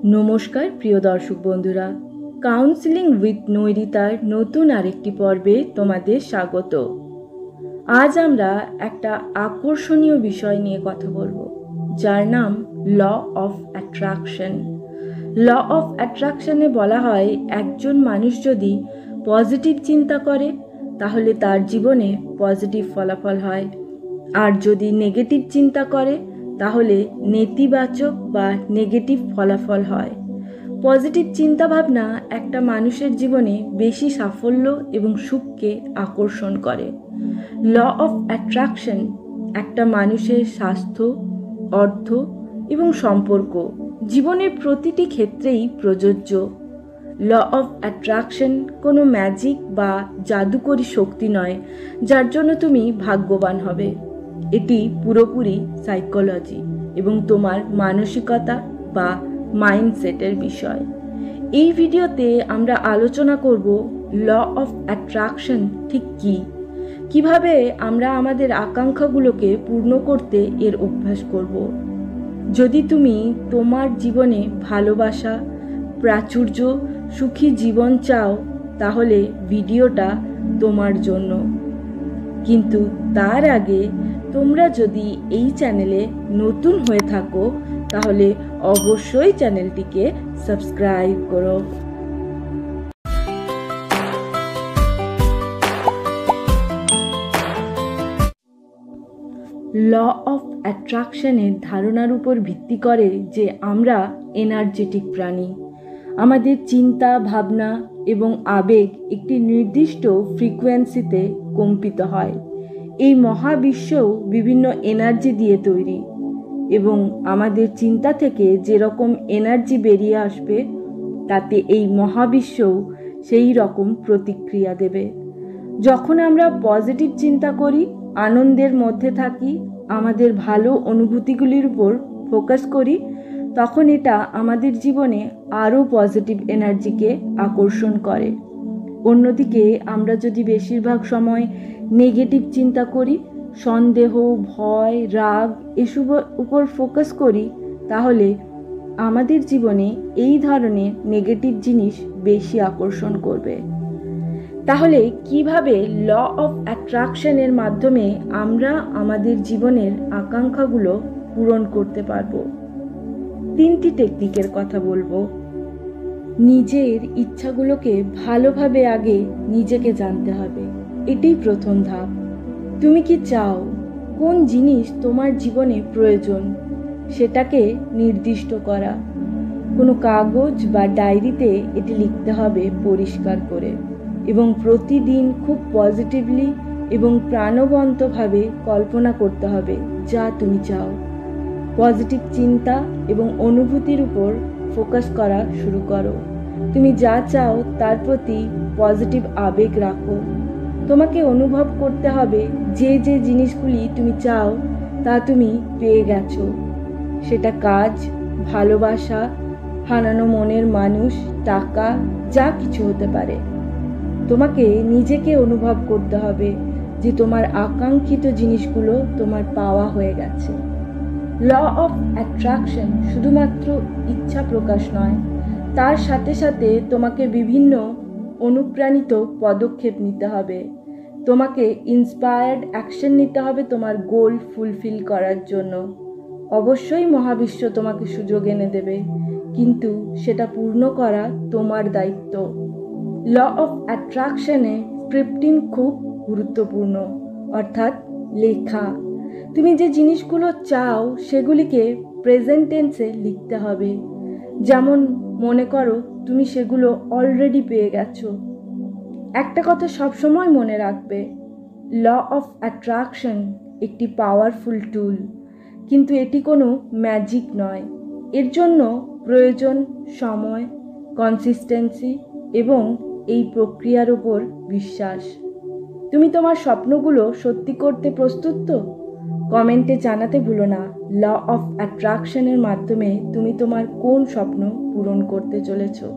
নমস্কার প্রিয় দর্শক বন্ধুরা, কাউন্সিলিং উইথ নৈরিতার নতুন আরেকটি পর্বে তোমাদের স্বাগত। আজ আমরা একটা আকর্ষণীয় বিষয় নিয়ে কথা বলবো, যার নাম law of attraction. Law of অ্যাট্রাকশনে বলা হয়, একজন মানুষ যদি পজিটিভ চিন্তা করে তাহলে তার জীবনে পজিটিভ ফলাফল হয়, আর যদি নেগেটিভ চিন্তা করে তাহলে নেতিবাচক বা নেগেটিভ ফলাফল হয়। পজিটিভ চিন্তাভাবনা একটা মানুষের জীবনে বেশি সাফল্য এবং সুখকে আকর্ষণ করে। ল অফ অ্যাট্রাকশন একটা মানুষের স্বাস্থ্য, অর্থ এবং সম্পর্ক, জীবনের প্রতিটি ক্ষেত্রেই প্রযোজ্য। ল অফ অ্যাট্রাকশন কোনো ম্যাজিক বা জাদুকরী শক্তি নয় যার জন্য তুমি ভাগ্যবান হবে। এটি পুরোপুরি সাইকোলজি এবং তোমার মানসিকতা বা মাইন্ডসেটের বিষয়। এই ভিডিওতে আমরা আলোচনা করব ল অফ অ্যাট্রাকশন ঠিক কী, কিভাবে আমরা আমাদের আকাঙ্ক্ষাগুলোকে পূর্ণ করতে এর অভ্যাস করব। যদি তুমি তোমার জীবনে ভালোবাসা, প্রাচুর্য, সুখী জীবন চাও তাহলে ভিডিওটা তোমার জন্য। কিন্তু তার আগে তোমরা যদি এই চ্যানেলে নতুন হয়ে থাকো তাহলে অবশ্যই চ্যানেলটিকে সাবস্ক্রাইব করো। ল অফ অ্যাট্রাকশনের ধারণার উপর ভিত্তি করে যে আমরা এনার্জেটিক প্রাণী। আমাদের চিন্তা, ভাবনা এবং আবেগ একটি নির্দিষ্ট ফ্রিকোয়েন্সিতে কম্পিত হয়। এই মহাবিশ্বও বিভিন্ন এনার্জি দিয়ে তৈরি, এবং আমাদের চিন্তা থেকে যেরকম এনার্জি বেরিয়ে আসবে তাতে এই মহাবিশ্বও সেই রকম প্রতিক্রিয়া দেবে। যখন আমরা পজিটিভ চিন্তা করি, আনন্দের মধ্যে থাকি, আমাদের ভালো অনুভূতিগুলির উপর ফোকাস করি, তখন এটা আমাদের জীবনে আরও পজিটিভ এনার্জিকে আকর্ষণ করে। অন্যদিকে আমরা যদি বেশিরভাগ সময় নেগেটিভ চিন্তা করি, সন্দেহ, ভয়, রাগ এসবের উপর ফোকাস করি, তাহলে আমাদের জীবনে এই ধরনের নেগেটিভ জিনিস বেশি আকর্ষণ করবে। তাহলে কিভাবে ল অফ অ্যাট্রাকশনের মাধ্যমে আমরা আমাদের জীবনের আকাঙ্ক্ষাগুলো পূরণ করতে পারবো? 3টি টেকনিকের কথা বলবো। নিজের ইচ্ছাগুলোকে ভালোভাবে আগে নিজেকে জানতে হবে, এটাই প্রথম ধাপ। তুমি কি চাও? কোন জিনিস তোমার জীবনে প্রয়োজন সেটাকে নির্দিষ্ট করা। কোনো কাগজ বা ডায়েরিতে এটি লিখতে হবে পরিষ্কার করে, এবং প্রতিদিন খুব পজিটিভলি এবং প্রাণবন্তভাবে কল্পনা করতে হবে যা তুমি চাও। পজিটিভ চিন্তা এবং অনুভূতির উপর ফোকাস করা শুরু করো। তুমি যা চাও তার প্রতি পজিটিভ আবেগ রাখো। তোমাকে অনুভব করতে হবে যে যে জিনিসগুলি তুমি চাও তা তুমি পেয়ে গেছো। সেটা কাজ, ভালোবাসা, হারানো মনের মানুষ, টাকা, যা কিছু হতে পারে। তোমাকে নিজেকে অনুভব করতে হবে যে তোমার আকাঙ্ক্ষিত জিনিসগুলো তোমার পাওয়া হয়ে গেছে। ল অফ অ্যাট্রাকশন শুধুমাত্র ইচ্ছা প্রকাশ নয়, তার সাথে সাথে তোমাকে বিভিন্ন অনুপ্রাণিত পদক্ষেপ নিতে হবে। তোমাকে ইন্সপায়ার্ড অ্যাকশন নিতে হবে তোমার গোল ফুলফিল করার জন্য। অবশ্যই মহাবিশ্ব তোমাকে সুযোগ এনে দেবে, কিন্তু সেটা পূর্ণ করা তোমার দায়িত্ব। ল অফ অ্যাট্রাকশনে স্ক্রিপ্টিং খুব গুরুত্বপূর্ণ, অর্থাৎ লেখা। তুমি যে জিনিসগুলো চাও সেগুলিকে প্রেজেন্ট টেন্সে লিখতে হবে। যেমন মনে করো তুমি সেগুলো অলরেডি পেয়ে গেছো। একটা কথা সবসময় মনে রাখবে, ল অফ অ্যাট্রাকশন একটি পাওয়ারফুল টুল, কিন্তু এটি কোনো ম্যাজিক নয়। এর জন্য প্রয়োজন সময়, কনসিস্টেন্সি এবং এই প্রক্রিয়ার উপর বিশ্বাস। তুমি তোমার স্বপ্নগুলো সত্যি করতে প্রস্তুত তো? কমেন্টে জানাতে ভুলো না ল অফ অ্যাট্রাকশনের মাধ্যমে তুমি তোমার কোন স্বপ্ন পূরণ করতে চলেছো।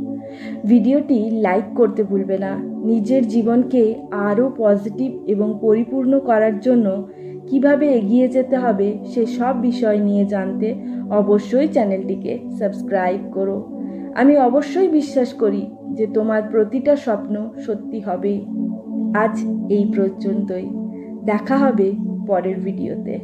ভিডিওটি লাইক করতে ভুলবে না। নিজের জীবনকে আরও পজিটিভ এবং পরিপূর্ণ করার জন্য কিভাবে এগিয়ে যেতে হবে সে সব বিষয় নিয়ে জানতে অবশ্যই চ্যানেলটিকে সাবস্ক্রাইব করো। আমি অবশ্যই বিশ্বাস করি যে তোমার প্রতিটা স্বপ্ন সত্যি হবে। আজ এই পর্যন্তই, দেখা হবে পরের ভিডিওতে।